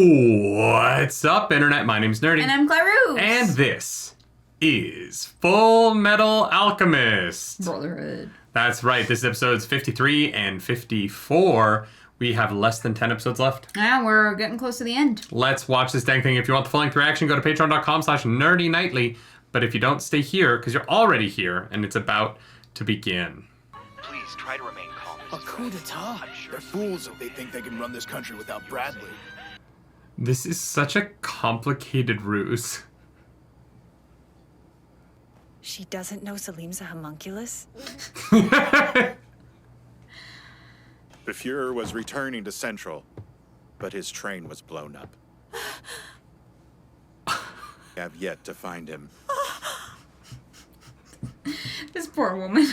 What's up, Internet? My name's Nerdy. And I'm Claroos. And this is Full Metal Alchemist. Brotherhood. That's right. This is episodes 53 and 54. We have less than 10 episodes left. Yeah, we're getting close to the end. Let's watch this dang thing. If you want the full-length reaction, go to patreon.com/nerdynightly. But if you don't, stay here, because you're already here, and it's about to begin. Please try to remain calm. A coup d'etat? They're fools if they think they can run this country without Bradley. This is such a complicated ruse. She doesn't know Salim's a homunculus? The Fuhrer was returning to Central, but his train was blown up. I have yet to find him. This poor woman.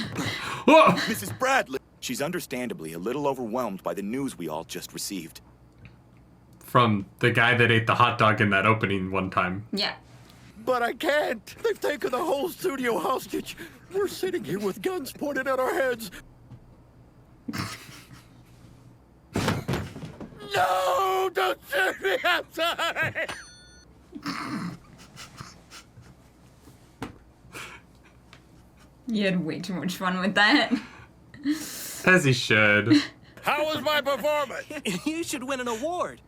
Whoa! Mrs. Bradley! She's understandably a little overwhelmed by the news we all just received. From the guy that ate the hot dog in that opening one time. Yeah. But I can't. They've taken the whole studio hostage. We're sitting here with guns pointed at our heads. No! Don't shoot me! I'm sorry! You had way too much fun with that. As he should. How was my performance? You should win an award.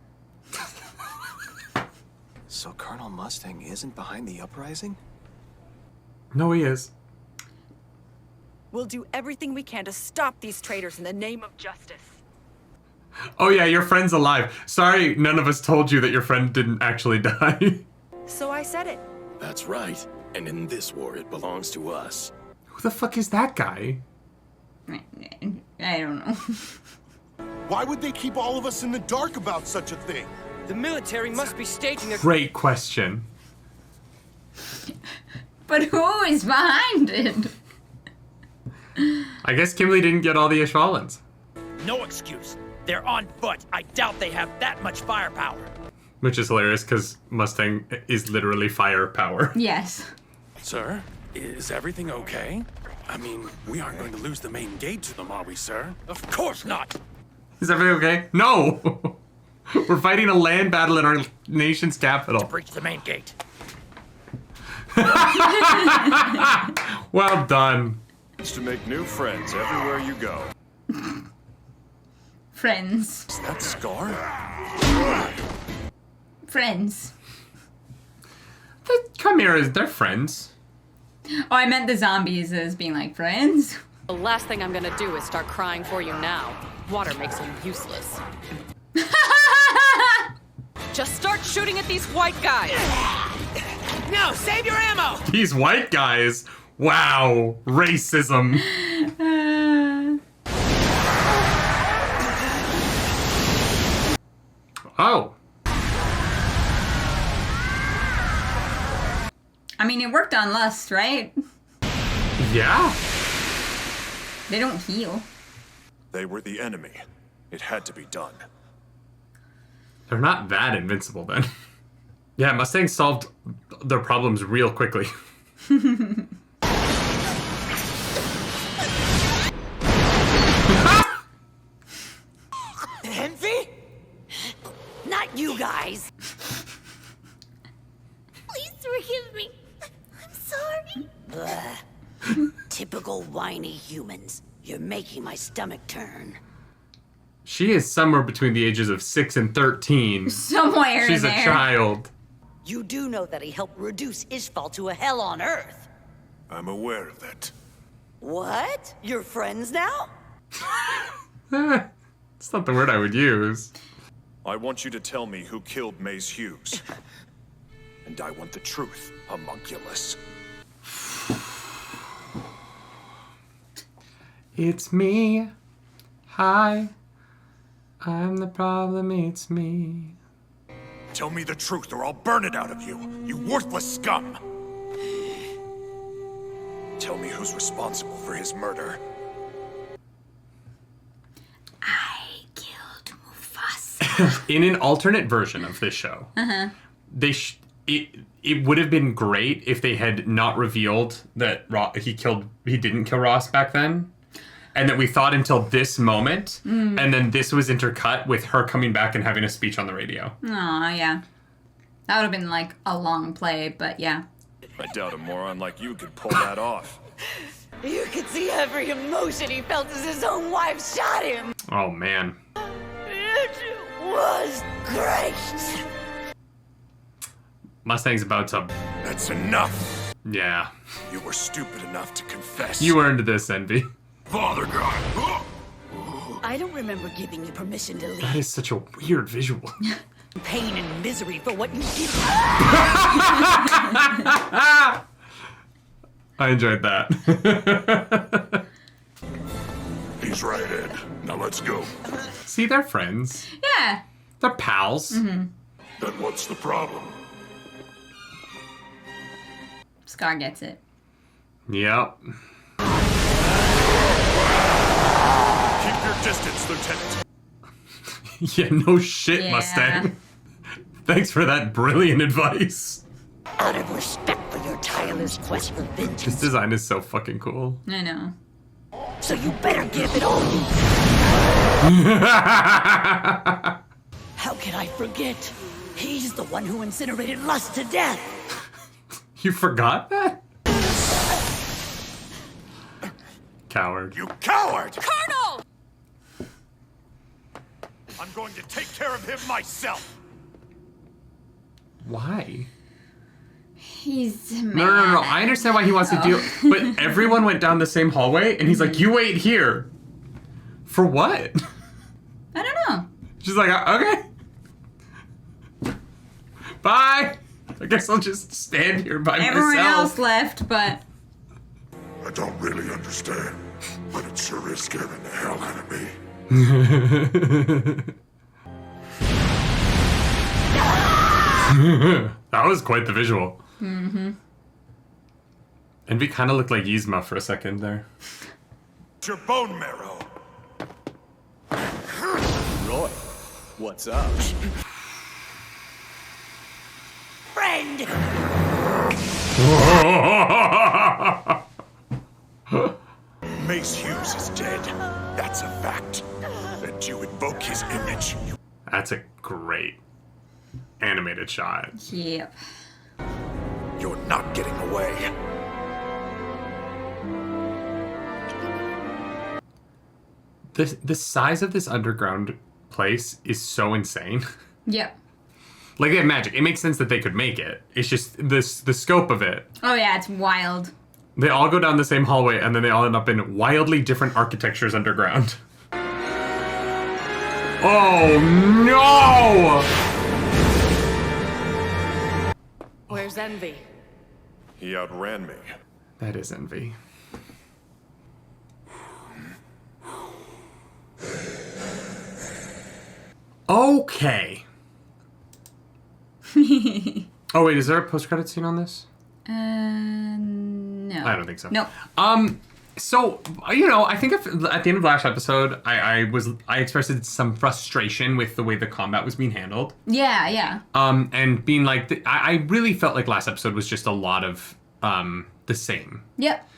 So Colonel Mustang isn't behind the uprising? No, he is. We'll do everything we can to stop these traitors in the name of justice. Oh yeah, your friend's alive. Sorry, none of us told you that your friend didn't actually die. So I said it. That's right. And in this war, it belongs to us. Who the fuck is that guy? I don't know. Why would they keep all of us in the dark about such a thing? The military must be staging a... Great question. But who is behind it? I guess Kimberly didn't get all the Ishvalans. No excuse. They're on foot. I doubt they have that much firepower. Which is hilarious, because Mustang is literally firepower. Yes. Sir, is everything okay? I mean, we aren't going to lose the main gate to them, are we, sir? Of course not. Is everything okay? No! We're fighting a land battle in our nation's capital. Breach the main gate. Well done. It's to make new friends everywhere you go. Friends. Is that Scar? Friends. The Chimeras, they're friends. Oh, I meant the zombies as being like friends. The last thing I'm gonna do is start crying for you now. Water makes you useless. Just start shooting at these white guys. No, save your ammo! These white guys. Wow. Racism. Oh. I mean, it worked on Lust, right? Yeah. They don't heal. They were the enemy. It had to be done. They're not that invincible then. Yeah, Mustang solved their problems real quickly. Envy? Not you guys. Please forgive me. I'm sorry. Typical whiny humans. You're making my stomach turn. She is somewhere between the ages of 6 and 13. Somewhere She's in a there. child. You do know that he helped reduce Ishval to a hell on Earth. I'm aware of that. What? You're friends now? It's not the word I would use. I want you to tell me who killed Mace Hughes. And I want the truth, homunculus. It's me. Hi. I'm the problem, it's me. Tell me the truth or I'll burn it out of you, you worthless scum! Tell me who's responsible for his murder. I killed Mufasa. In an alternate version of this show, it would have been great if they had not revealed that he didn't kill Ross back then. and that we thought until this moment, and then this was intercut with her coming back and having a speech on the radio. Aw, yeah. That would have been like a long play, but yeah. I doubt a moron like you could pull that off. You could see every emotion he felt as his own wife shot him. Oh, man. It was great. Mustang's about to... That's enough. Yeah. You were stupid enough to confess. You earned this, Envy. Father God. I don't remember giving you permission to leave. That is such a weird visual. Pain and misery for what you did. I enjoyed that. He's right, Ed. Now let's go. See, they're friends. Yeah. They're pals. Then what's the problem? Scar gets it. Yep. Keep your distance, Lieutenant. Yeah, no shit, Yeah. Mustang. Thanks for that brilliant advice. Out of respect for your tireless quest for vengeance. This design is so fucking cool. I know. So you better give it all. How can I forget? He's the one who incinerated Lust to death. You forgot that? Coward. You coward! Colonel! I'm going to take care of him myself. Why? He's mad. No. I understand why he wants to deal, but everyone went down the same hallway, and he's like, "You wait here." For what? I don't know. She's like, "Okay, bye. I guess I'll just stand here by Everyone myself." else left, but I don't really understand, but it sure is scaring the hell out of me. That was quite the visual. Mm-hmm. Envy kind of looked like Yzma for a second there. It's your bone marrow. Roy, what's up? Friend! Mace Hughes is dead. That's a fact. And you invoke his image. That's a great animated shot. yep. You're not getting away. The size of this underground place is so insane. Yep. Like, they have magic. It makes sense that they could make it. It's just the scope of it. Oh yeah, it's wild. They all go down the same hallway, and then they all end up in wildly different architectures underground. Oh, no! Where's Envy? He outran me. That is Envy. Okay. Oh, wait, is there a post-credit scene on this? No. I don't think so. Nope. So, I think at the end of last episode, I expressed some frustration with the way the combat was being handled. Yeah. And being like, I really felt like last episode was just a lot of the same. Yep.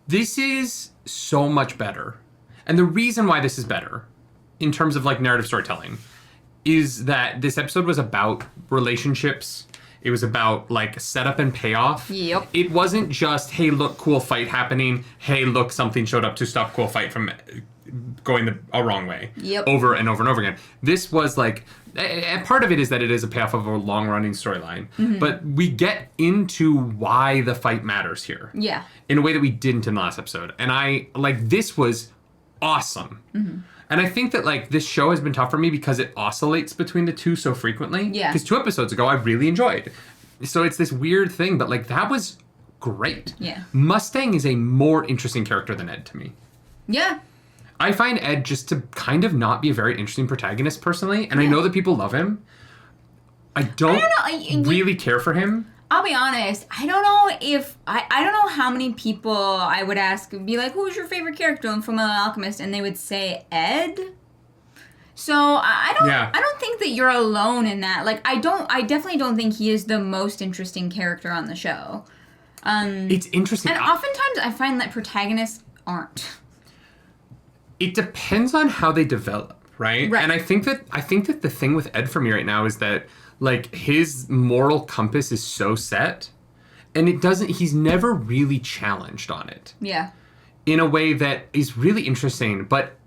This is so much better. And the reason why this is better, in terms of like narrative storytelling, is that this episode was about relationships. It was about like setup and payoff. Yep. It wasn't just, hey, look, cool fight happening. Hey, look, something showed up to stop cool fight from going a wrong way. Yep. Over and over and over again. This was like, and part of it is that it is a payoff of a long running storyline. Mm-hmm. But we get into why the fight matters here. Yeah. In a way that we didn't in the last episode. And this was awesome. Mm-hmm. And I think that, like, this show has been tough for me because it oscillates between the two so frequently. Yeah. Because 2 episodes ago, I really enjoyed. So it's this weird thing, but, like, that was great. Yeah. Mustang is a more interesting character than Ed to me. Yeah. I find Ed just to kind of not be a very interesting protagonist, personally. And I know that people love him. I don't really care for him. I'll be honest, I don't know if I don't know how many people I would ask, be like, who's your favorite character in Fullmetal Alchemist? And they would say Ed. So I don't think that you're alone in that. Like, I definitely don't think he is the most interesting character on the show. It's interesting. And oftentimes I find that protagonists aren't. It depends on how they develop, right? And I think that the thing with Ed for me right now is that like his moral compass is so set, and he's never really challenged on it. Yeah. In a way that is really interesting, but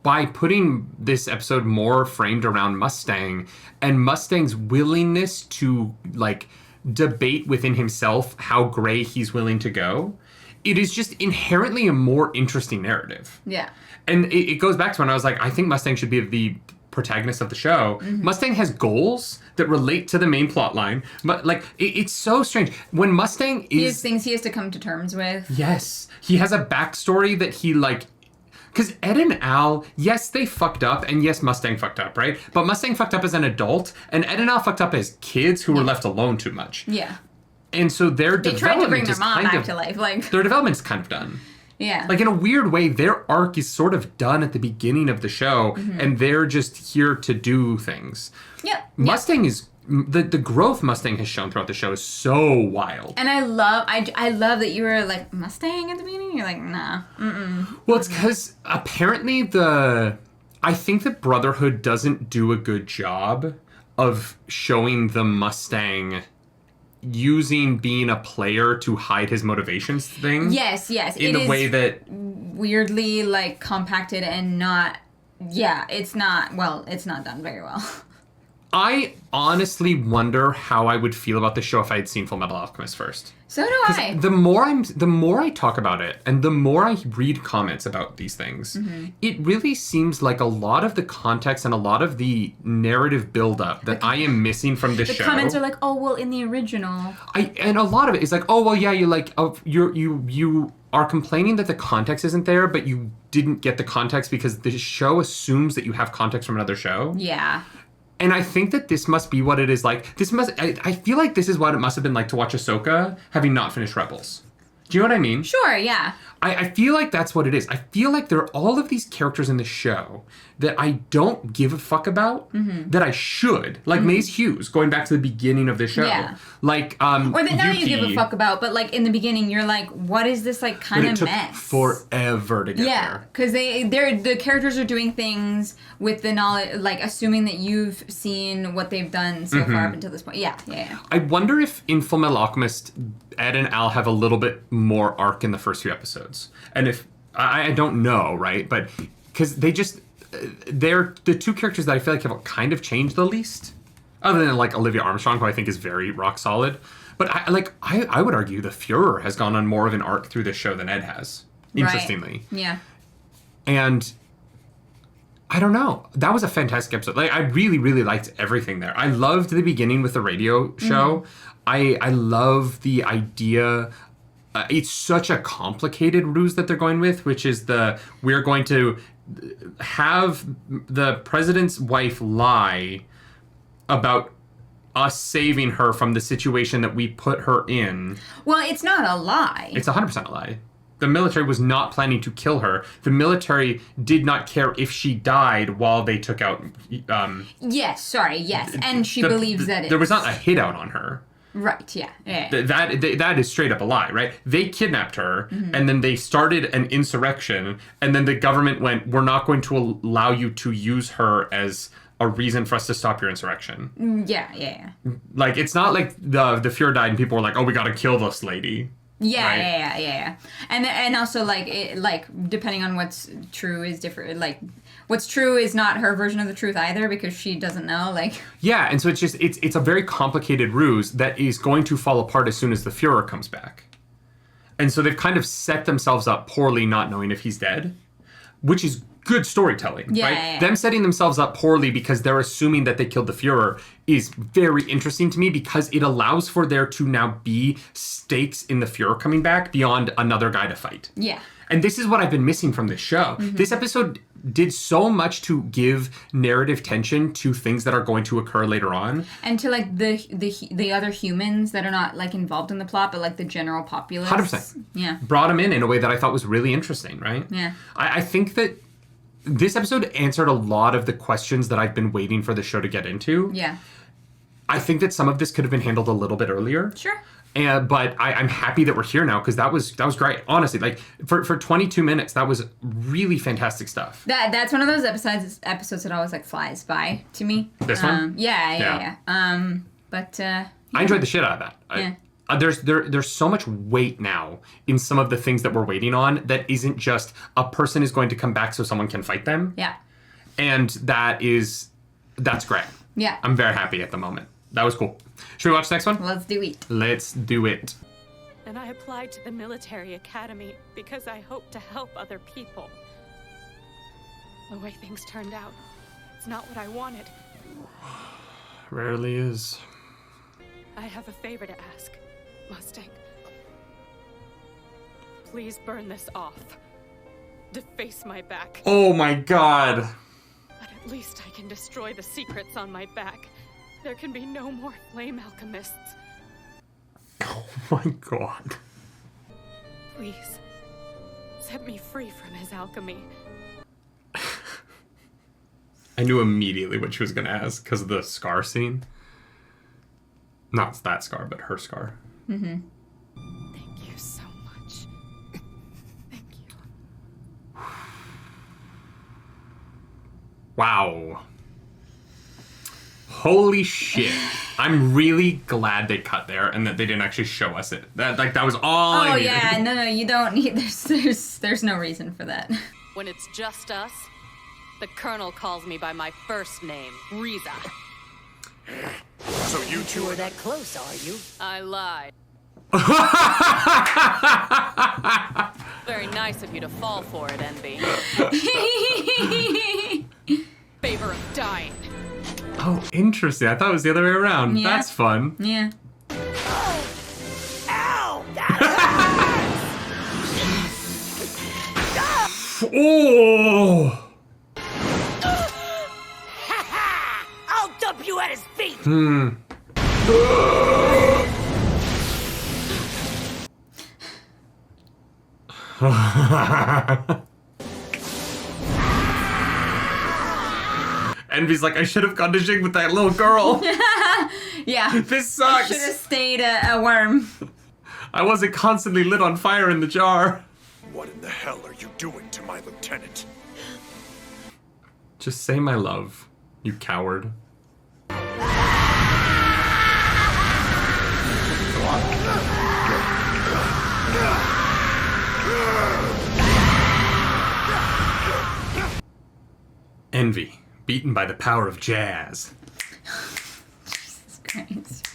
by putting this episode more framed around Mustang and Mustang's willingness to like debate within himself how gray he's willing to go, it is just inherently a more interesting narrative. Yeah. And it goes back to when I was like, I think Mustang should be the protagonist of the show. Mustang has goals that relate to the main plot line, but like it's so strange when Mustang he has things he has to come to terms with. Yes, he has a backstory that he like, because Ed and Al, yes, they fucked up, and yes, Mustang fucked up, right? But Mustang fucked up as an adult, and Ed and Al fucked up as kids who were left alone too much. Yeah. And so their they tried to bring their mom back to life, like their development's kind of done. Yeah. Like in a weird way, their arc is sort of done at the beginning of the show, and they're just here to do things. Yeah. Mustang is the growth Mustang has shown throughout the show is so wild. And I love that you were like Mustang at the beginning. You're like, nah. Well, it's because apparently I think that Brotherhood doesn't do a good job of showing the Mustang using being a player to hide his motivations thing. Yes. In the way that weirdly like compacted and not. Yeah, it's not done very well. I honestly wonder how I would feel about the show if I had seen Full Metal Alchemist first. So do I. The more I talk about it, and the more I read comments about these things, it really seems like a lot of the context and a lot of the narrative buildup that I am missing from this show. The comments are like, oh well, in the original. And a lot of it is like, oh well, yeah, you are complaining that the context isn't there, but you didn't get the context because the show assumes that you have context from another show. Yeah. And I think that this must be what it is like. I feel like this is what it must have been like to watch Ahsoka having not finished Rebels. Do you know what I mean? Sure, yeah. I feel like that's what it is. I feel like there are all of these characters in the show that I don't give a fuck about, that I should. Like Mace Hughes, going back to the beginning of the show. Yeah. Like, or that now Yuki. you give a fuck about, but like in the beginning you're like, what is this like kind of mess? It took forever to get there. Yeah, because the characters are doing things with the knowledge, like assuming that you've seen what they've done so far up until this point. Yeah. I wonder if in Full Metal Alchemist, Ed and Al have a little bit more arc in the first few episodes. And if, I don't know, right? But, because they're the two characters that I feel like have kind of changed the least. Other than, like, Olivia Armstrong, who I think is very rock solid. But, I would argue the Fuhrer has gone on more of an arc through this show than Ed has. Interestingly. Right. Yeah. And I don't know. That was a fantastic episode. Like, I really, really liked everything there. I loved the beginning with the radio show. I love the idea. It's such a complicated ruse that they're going with, which is we're going to have the president's wife lie about us saving her from the situation that we put her in. Well, it's not a lie. It's 100% a lie. The military was not planning to kill her. The military did not care if she died while they took out... yes. And she believes that there was not a hit out on her. Right, yeah. That is straight up a lie, right? They kidnapped her, and then they started an insurrection, and then the government went, we're not going to allow you to use her as a reason for us to stop your insurrection. Yeah. Like, it's not like the Fuhrer died and people were like, oh, we gotta kill this lady. Yeah. And also, like, depending on what's true is different. Like, what's true is not her version of the truth either because she doesn't know, like... Yeah, and so it's a very complicated ruse that is going to fall apart as soon as the Fuhrer comes back. And so they've kind of set themselves up poorly not knowing if he's dead, which is good storytelling, right? Yeah. Them setting themselves up poorly because they're assuming that they killed the Fuhrer is very interesting to me because it allows for there to now be stakes in the Fuhrer coming back beyond another guy to fight. Yeah. And this is what I've been missing from this show. This episode did so much to give narrative tension to things that are going to occur later on. And to, like, the other humans that are not, like, involved in the plot, but, like, the general populace. 100%. Yeah. Brought them in a way that I thought was really interesting, right? Yeah. I think that this episode answered a lot of the questions that I've been waiting for the show to get into. Yeah. I think that some of this could have been handled a little bit earlier. Sure. But I'm happy that we're here now because that was great. Honestly, like for 22 minutes, that was really fantastic stuff. That's one of those episodes that always like flies by to me. This one? Yeah. But I enjoyed the shit out of that. There's so much weight now in some of the things that we're waiting on that isn't just a person is going to come back so someone can fight them. Yeah. And that's great. Yeah. I'm very happy at the moment. That was cool. Should we watch the next one? Let's do it. Let's do it. And I applied to the military academy because I hope to help other people. The way things turned out, it's not what I wanted. Rarely is. I have a favor to ask, Mustang. Please burn this off. Deface my back. Oh my god. But at least I can destroy the secrets on my back. There can be no more flame alchemists. Oh my god. Please, set me free from his alchemy. I knew immediately what she was going to ask because of the scar scene. Not that scar, but her scar. Mm-hmm. Thank you so much. Thank you. Wow. Holy shit. I'm really glad they cut there and that they didn't actually show us it. That was all I needed. Yeah, no, you don't need, there's no reason for that. When it's just us, the Colonel calls me by my first name, Riza. So you two are that close, are you? I lied. Very nice of you to fall for it, Envy. Favor of dying. Oh, interesting. I thought it was the other way around. Yeah. That's fun. Yeah. Ow! Oh! I'll dump you at his feet! Envy's like, I should have gone to Jing with that little girl. Yeah. This sucks. Should have stayed a worm. I wasn't constantly lit on fire in the jar. What in the hell are you doing to my lieutenant? Just say my love, you coward. Envy, beaten by the power of jazz. Jesus Christ.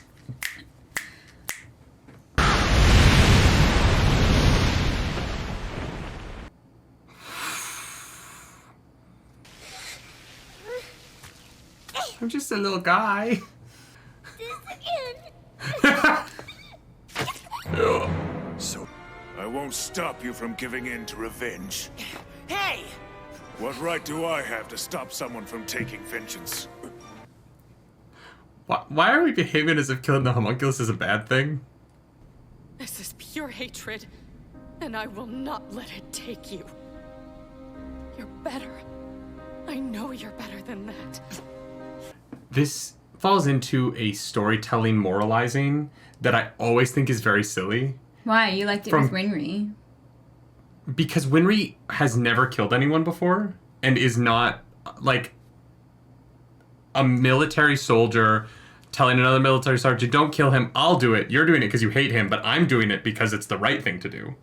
I'm just a little guy. So, I won't stop you from giving in to revenge. Hey! What right do I have to stop someone from taking vengeance? Why are we behaving as if killing the homunculus is a bad thing? This is pure hatred, and I will not let it take you. You're better. I know you're better than that. This falls into a storytelling moralizing that I always think is very silly. Why? You liked it with Winry. Because Winry has never killed anyone before and is not, like, a military soldier telling another military sergeant, don't kill him, I'll do it. You're doing it because you hate him, but I'm doing it because it's the right thing to do.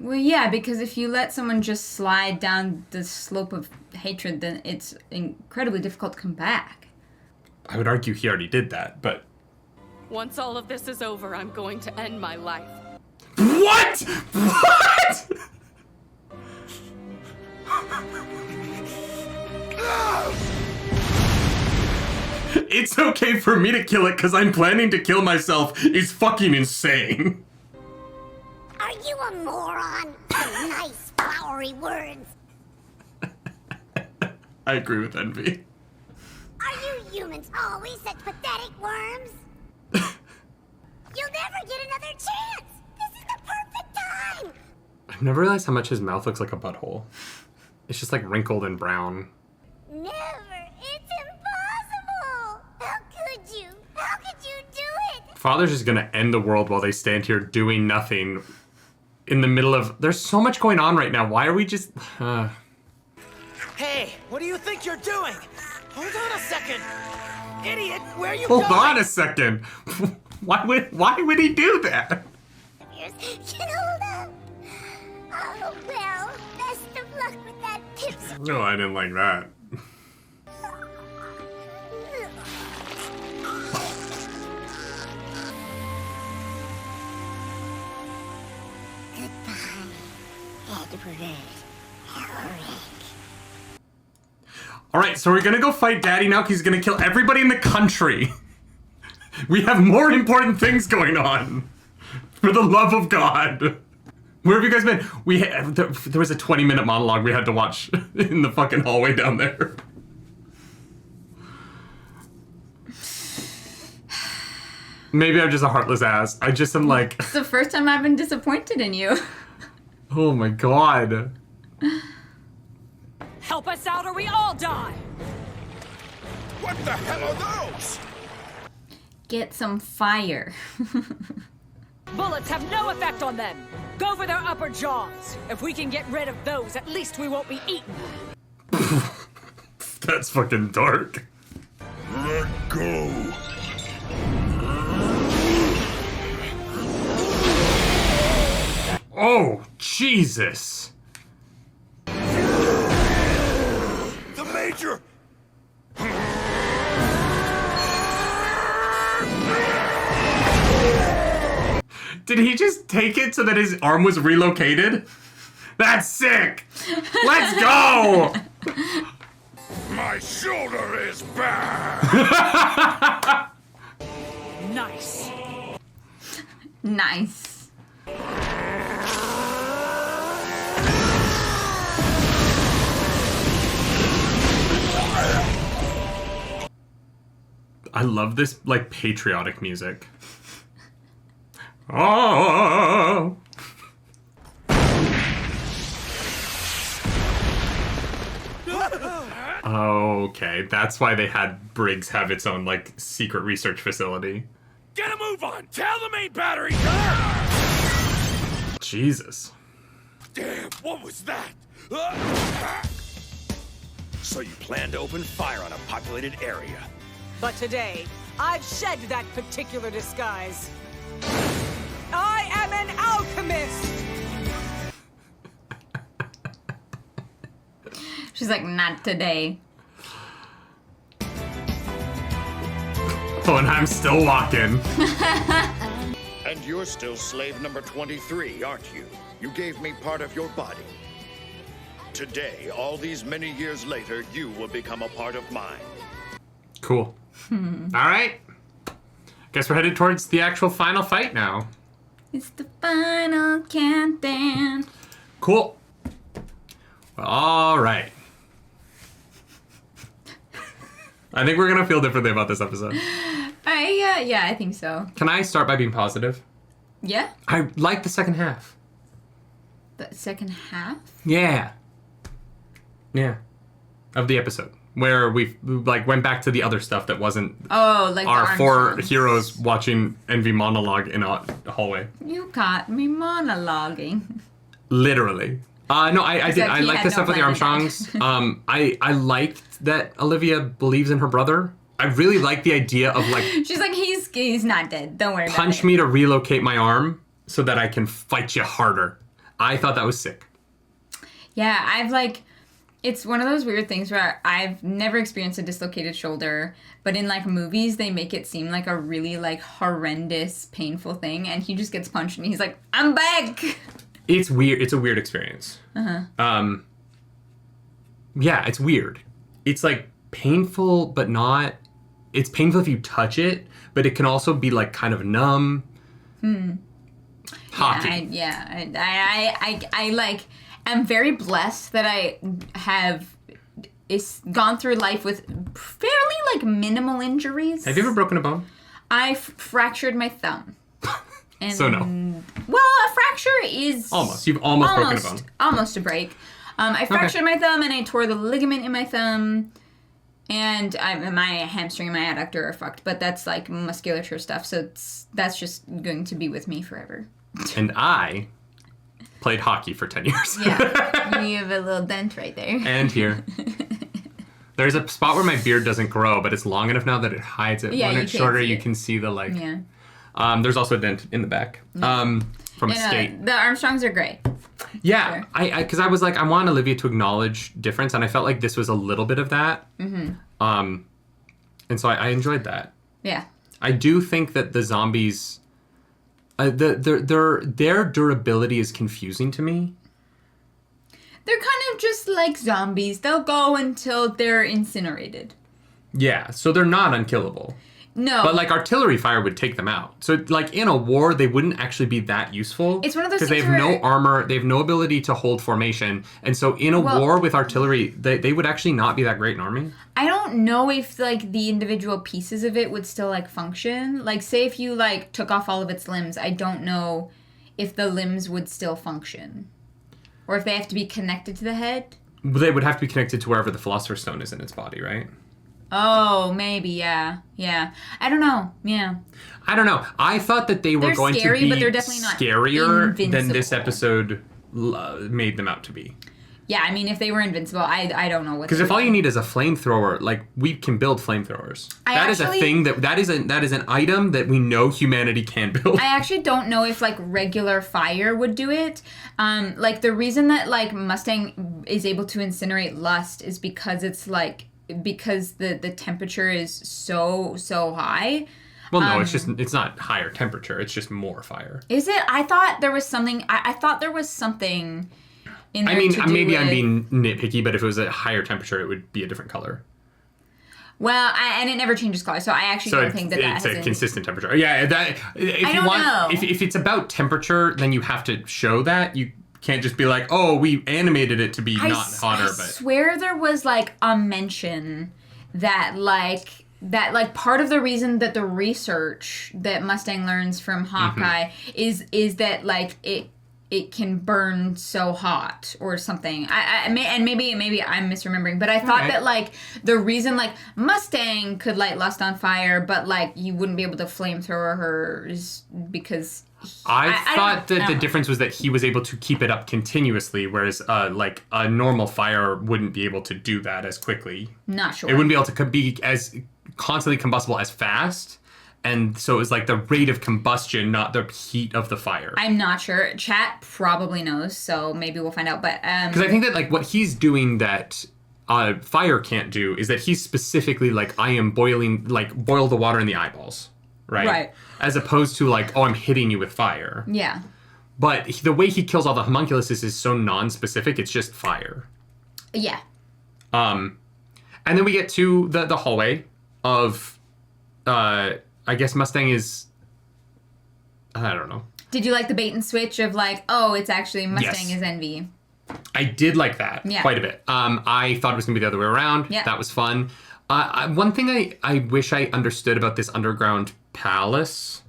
Well, yeah, because if you let someone just slide down the slope of hatred, then it's incredibly difficult to come back. I would argue he already did that, but... Once all of this is over, I'm going to end my life. What? What? It's okay for me to kill it because I'm planning to kill myself is fucking insane. Are you a moron? Nice, flowery words. I agree with Envy. Are you humans always such pathetic worms? You'll never get another chance. This is the perfect time. I've never realized how much his mouth looks like a butthole. It's just like wrinkled and brown. Never. It's impossible. How could you? How could Father's just gonna end the world while they stand here doing nothing in the middle of... There's so much going on right now. Why are we just... Hey, what do you think you're doing? Hold on a second. Idiot, where are you Hold going? on a second. Why would he do that? Can hold up. Oh, well, best of luck with that tipsy. No, I didn't like that. Alright, so we're gonna go fight Daddy now because he's gonna kill everybody in the country. We have more important things going on. For the love of God. Where have you guys been? There was a 20-minute monologue we had to watch in the fucking hallway down there. Maybe I'm just a heartless ass. I just am like... It's the first time I've been disappointed in you. Oh my God. Help us out or we all die! What the hell are those? Get some fire. Bullets have no effect on them! Go for their upper jaws! If we can get rid of those, at least we won't be eaten! That's fucking dark. Let go. Oh, Jesus. The Major! Did he just take it so that his arm was relocated? That's sick! Let's go! My shoulder is back! Nice. Nice. I love this, like, patriotic music. Oh! Okay, that's why they had Briggs have its own, like, secret research facility. Get a move on! Tell the main battery! Jesus. Damn, what was that? So you plan to open fire on a populated area? But today, I've shed that particular disguise. I am an alchemist! She's like, not today. Oh, and I'm still walking. And you're still slave number 23, aren't you? You gave me part of your body. Today, all these many years later, you will become a part of mine. Cool. Alright. Guess we're headed towards the actual final fight now. It's the final countdown. Cool. Alright. I think we're gonna feel differently about this episode. Yeah, I think so. Can I start by being positive? Yeah? I like the second half. The second half? Yeah. Yeah. Of the episode. Where we like went back to the other stuff that wasn't like our four heroes watching Envy monologue in a hallway. You caught me monologuing. Literally. No, I did. I like the stuff with the Armstrongs. I liked that Olivia believes in her brother. I really like the idea of like... She's like, he's not dead. Don't worry about it. Punch me to relocate my arm so that I can fight you harder. I thought that was sick. Yeah, I've like... It's one of those weird things where I've never experienced a dislocated shoulder, but in like movies, they make it seem like a really like horrendous, painful thing, and he just gets punched and he's like, I'm back! It's weird. It's a weird experience. Uh-huh. Yeah, it's weird. It's like painful, but not... It's painful if you touch it, but it can also be like kind of numb. Hockey. I like... I'm very blessed that I have gone through life with fairly like minimal injuries. Have you ever broken a bone? I fractured my thumb. And, so no. Well, a fracture is... Almost. You've almost broken a bone. Almost a break. I fractured my thumb and I tore the ligament in my thumb. And my hamstring and my adductor are fucked, but that's like musculature stuff, so that's just going to be with me forever. And I played hockey for 10 years. Yeah, you have a little dent right there. And here. There's a spot where my beard doesn't grow, but it's long enough now that it hides it. Yeah, when it's shorter, you can see the like. Yeah. There's also a dent in the back from a skate. The Armstrongs are great. Yeah, because I was like, I want Olivia to acknowledge difference, and I felt like this was a little bit of that. Mm-hmm. And so I enjoyed that. Yeah. I do think that the zombies, their durability is confusing to me. They're kind of just like zombies. They'll go until they're incinerated. Yeah, so they're not unkillable. No. But, like, artillery fire would take them out. So, like, in a war, they wouldn't actually be that useful. It's one of those things because they have no armor, they have no ability to hold formation. And so, in a war with artillery, they would actually not be that great in army. I don't know if, like, the individual pieces of it would still, like, function. Like, say if you, like, took off all of its limbs, I don't know if the limbs would still function. Or if they have to be connected to the head. They would have to be connected to wherever the Philosopher's Stone is in its body, right? Oh, maybe, yeah. Yeah. I don't know. Yeah. I don't know. I thought that they were going scary, to be but they're definitely not scarier than invincible. this episode made them out to be. Yeah, I mean, if they were invincible, I don't know what. Because if all you need is a flamethrower, like, we can build flamethrowers. That is a thing that is an item that we know humanity can build. I actually don't know if, like, regular fire would do it. Like, the reason that, like, Mustang is able to incinerate Lust is because it's, like, because the temperature is so high. Well, no, it's not higher temperature. It's just more fire. Is it? I thought there was something. I thought there was something in there. I mean, to do maybe with... I'm being nitpicky, but if it was a higher temperature, it would be a different color. Well, and it never changes color, so I actually don't think that it's a consistent temperature. Yeah, I don't know. If it's about temperature, then you have to show that. You can't just be like, oh, we animated it to be not hotter. I swear there was, like, a mention that part of the reason that the research that Mustang learns from Hawkeye is that, like, it can burn so hot or something. Maybe I'm misremembering, but I thought that, like, the reason, like, Mustang could light Lust on fire, but, like, you wouldn't be able to flamethrower her is because... I thought that the difference was that he was able to keep it up continuously, whereas like a normal fire wouldn't be able to do that as quickly. Not sure. It wouldn't be able to be as constantly combustible as fast. And so it was like the rate of combustion, not the heat of the fire. I'm not sure. Chat probably knows, so maybe we'll find out. But because I think that, like, what he's doing that fire can't do is that he's specifically like, I am boil the water in the eyeballs. Right. As opposed to, like, oh, I'm hitting you with fire. Yeah. But the way he kills all the homunculuses is so non-specific, it's just fire. Yeah. And then we get to the hallway of, I guess Mustang is, I don't know. Did you like the bait and switch of, like, oh, it's actually Mustang is Envy? I did like that quite a bit. I thought it was going to be the other way around. Yeah. That was fun. One thing I wish I understood about this underground palace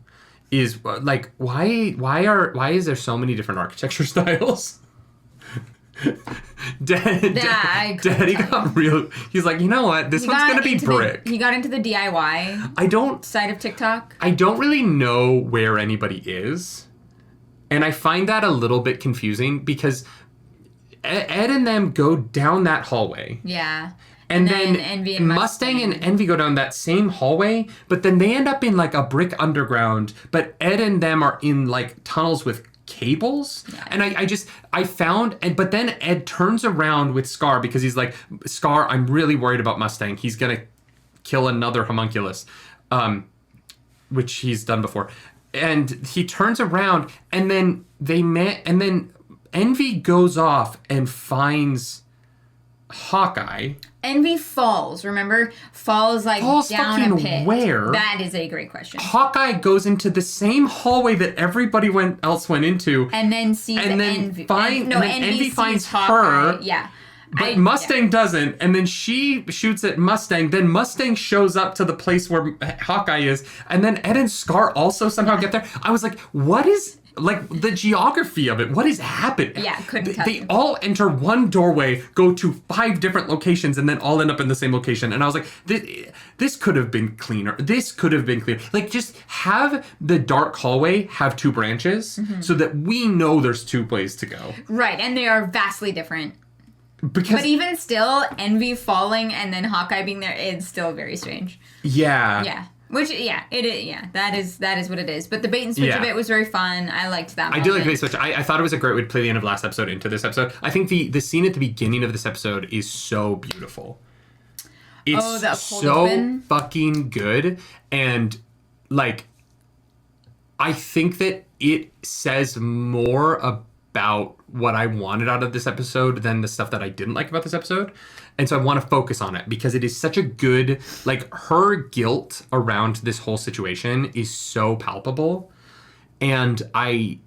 is, like, why is there so many different architecture styles? Daddy got real. He's like, you know what? This one's gonna be brick. He got into the DIY side of TikTok. I don't really know where anybody is, and I find that a little bit confusing because Ed and them go down that hallway. Yeah. And then Envy and Mustang and Envy go down that same hallway, but then they end up in, like, a brick underground, but Ed and them are in, like, tunnels with cables. Yeah. And but then Ed turns around with Scar because he's like, Scar, I'm really worried about Mustang. He's going to kill another homunculus, which he's done before. And he turns around and then and then Envy goes off and finds Hawkeye. Envy falls, remember? Falls down a pit. Where? That is a great question. Hawkeye goes into the same hallway that everybody else went into. And then sees Envy. Envy finds her. Yeah. But Mustang doesn't, and then she shoots at Mustang, then Mustang shows up to the place where Hawkeye is, and then Ed and Scar also somehow get there. I was like, what is like the geography of it. What is happening? Yeah, couldn't tell They you. all enter one doorway, go to 5 different locations, and then all end up in the same location. And I was like, this could have been cleaner. This could have been cleaner. Like, just have the dark hallway have 2 branches so that we know there's 2 ways to go. Right, and they are vastly different. Because, but even still, Envy falling and then Hawkeye being there is still very strange. Yeah. Yeah. Which, yeah, it is. Yeah, that is what it is. But the bait and switch of it was very fun. I liked that moment. I do like the bait and switch. I thought it was a great way to play the end of last episode into this episode. I think the scene at the beginning of this episode is so beautiful. It's so open. Fucking good. And, like, I think that it says more about what I wanted out of this episode than the stuff that I didn't like about this episode. And so I want to focus on it because it is such a good, like, her guilt around this whole situation is so palpable. And I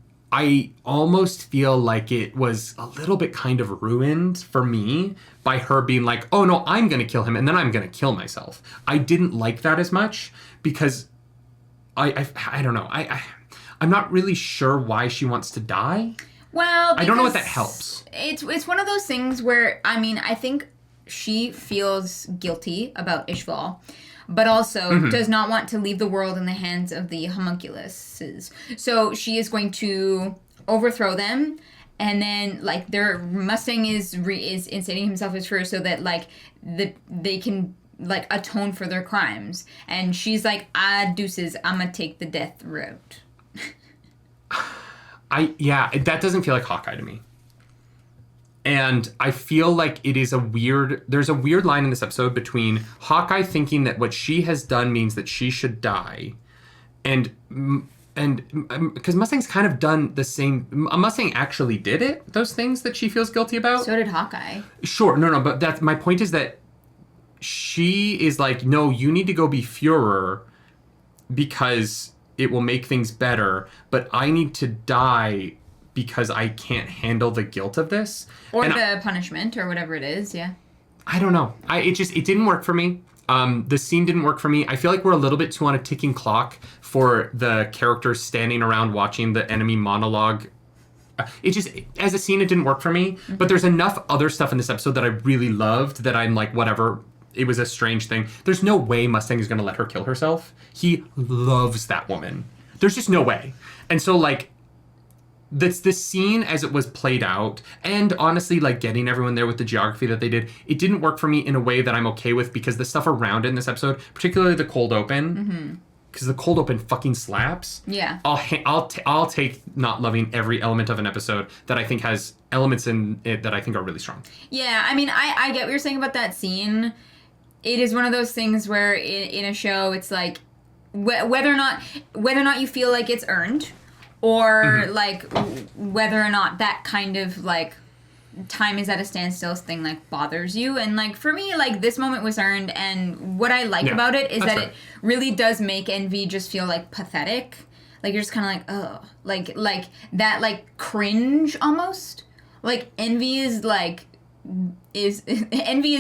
almost feel like it was a little bit kind of ruined for me by her being like, oh no, I'm going to kill him and then I'm going to kill myself. I didn't like that as much because I don't know. I'm not really sure why she wants to die. Well, I don't know if that helps. It's one of those things where, I mean, I think she feels guilty about Ishval, but also does not want to leave the world in the hands of the homunculuses. So she is going to overthrow them, and then, like, their Mustang is instating himself as true so that, like, they can, like, atone for their crimes. And she's like, deuces, I'm gonna take the death route. That doesn't feel like Hawkeye to me. And I feel like there's a weird line in this episode between Hawkeye thinking that what she has done means that she should die. And because Mustang's kind of done the same. Mustang actually did it, those things that she feels guilty about. So did Hawkeye. Sure, no, but that's my point is that she is like, no, you need to go be Führer because it will make things better, but I need to die because I can't handle the guilt of this. Or the punishment, or whatever it is, yeah. I don't know. It didn't work for me. The scene didn't work for me. I feel like we're a little bit too on a ticking clock for the characters standing around watching the enemy monologue. As a scene, it didn't work for me. But there's enough other stuff in this episode that I really loved that I'm like, whatever. It was a strange thing. There's no way Mustang is going to let her kill herself. He loves that woman. There's just no way. And so, like, this scene as it was played out, and honestly, like, getting everyone there with the geography that they did, it didn't work for me in a way that I'm okay with because the stuff around it in this episode, particularly the cold open, because the cold open fucking slaps. Yeah. I'll take not loving every element of an episode that I think has elements in it that I think are really strong. Yeah, I mean, I get what you're saying about that scene. It is one of those things where in a show, it's like whether or not you feel like it's earned, or like whether or not that kind of like time is at a standstill thing like bothers you. And like for me, like this moment was earned, and what I like about it is that it really does make Envy just feel like pathetic. Like you're just kind of like, oh, like that like cringe almost. Like Envy is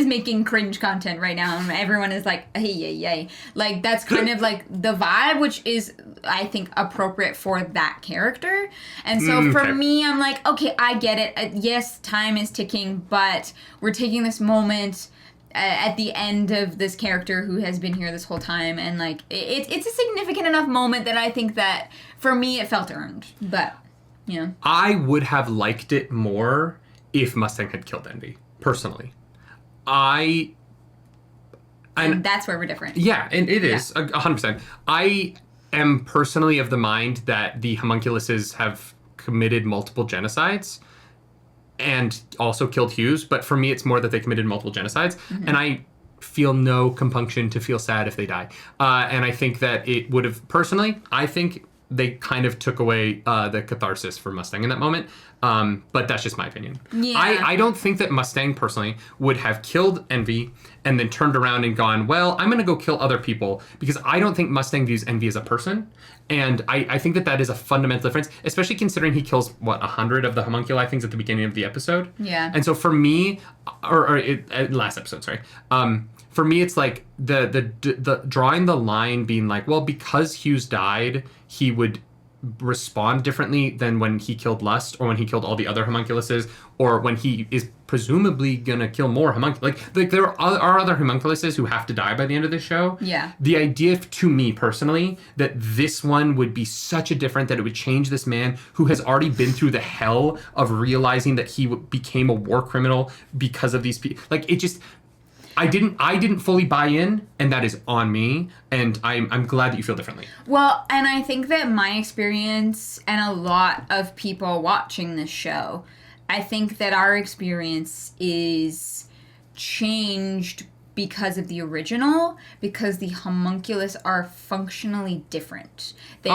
making cringe content right now, and everyone is like, hey. Like that's kind of like the vibe, which is I think appropriate for that character. And so for me, I'm like, okay, I get it. Yes, time is ticking, but we're taking this moment at the end of this character who has been here this whole time, and like it's a significant enough moment that I think that for me it felt earned. But you know, I would have liked it more if Mustang had killed Envy, personally. And that's where we're different. Yeah, and it is 100%. I am personally of the mind that the homunculuses have committed multiple genocides and also killed Hughes, but for me it's more that they committed multiple genocides, and I feel no compunction to feel sad if they die. And I think that it would have, personally, I think they kind of took away the catharsis for Mustang in that moment. But that's just my opinion. Yeah. I don't think that Mustang, personally, would have killed Envy and then turned around and gone, well, I'm going to go kill other people, because I don't think Mustang views Envy as a person. And I think that is a fundamental difference, especially considering he kills, 100 of the homunculi things at the beginning of the episode? Yeah. And so for me, last episode, sorry. For me, it's like the drawing the line being like, well, because Hughes died, he would respond differently than when he killed Lust or when he killed all the other homunculuses or when he is presumably gonna kill more homunculuses. Like there are other homunculuses who have to die by the end of this show. Yeah. The idea to me personally that this one would be such a different, that it would change this man who has already been through the hell of realizing that he became a war criminal because of these people. Like it just... I didn't fully buy in, and that is on me, and I'm glad that you feel differently. Well, and I think that my experience and a lot of people watching this show, I think that our experience is changed because of the original, because the homunculus are functionally different. They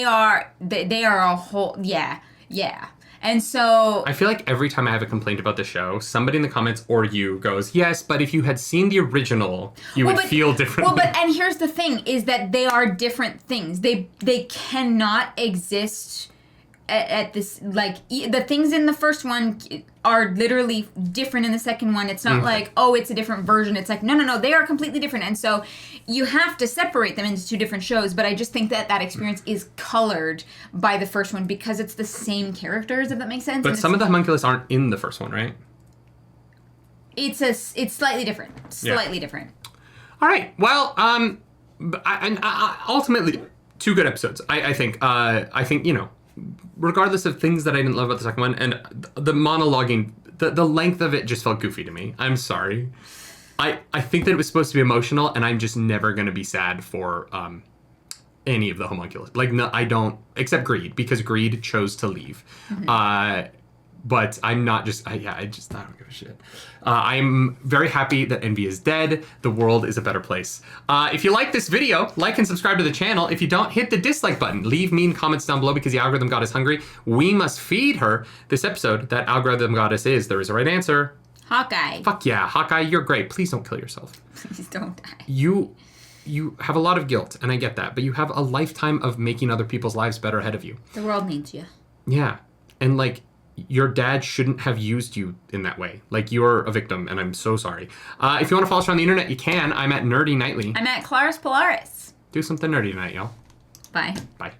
are a whole yeah. And so... I feel like every time I have a complaint about the show, somebody in the comments or you goes, yes, but if you had seen the original, you would feel differently. Well, and here's the thing, is that they are different things. They cannot exist at this... Like, the things in the first one are literally different in the second one. It's not like, oh, it's a different version. It's like, no, they are completely different. And so you have to separate them into two different shows, but I just think that experience is colored by the first one because it's the same characters, if that makes sense. But some of the homunculus aren't in the first one, right? It's slightly different. Slightly different. All right. Well, ultimately, 2 good episodes. I think, you know, regardless of things that I didn't love about the second one, and the monologuing, the length of it just felt goofy to me. I'm sorry. I think that it was supposed to be emotional, and I'm just never going to be sad for any of the homunculus. Like, no, I don't, except Greed, because Greed chose to leave. But I'm not just, I don't give a shit. I'm very happy that Envy is dead. The world is a better place. If you like this video, like and subscribe to the channel. If you don't, hit the dislike button. Leave mean comments down below because the algorithm god is hungry. We must feed her. This episode, that algorithm goddess is, there is a right answer. Hawkeye. Fuck yeah, Hawkeye, you're great. Please don't kill yourself. Please don't die. You have a lot of guilt, and I get that, but you have a lifetime of making other people's lives better ahead of you. The world needs you. Yeah, and like, your dad shouldn't have used you in that way. Like, you're a victim, and I'm so sorry. If you want to follow us on the internet, you can. I'm at Nerdy Nightly. I'm at Claris Polaris. Do something nerdy tonight, y'all. Bye. Bye.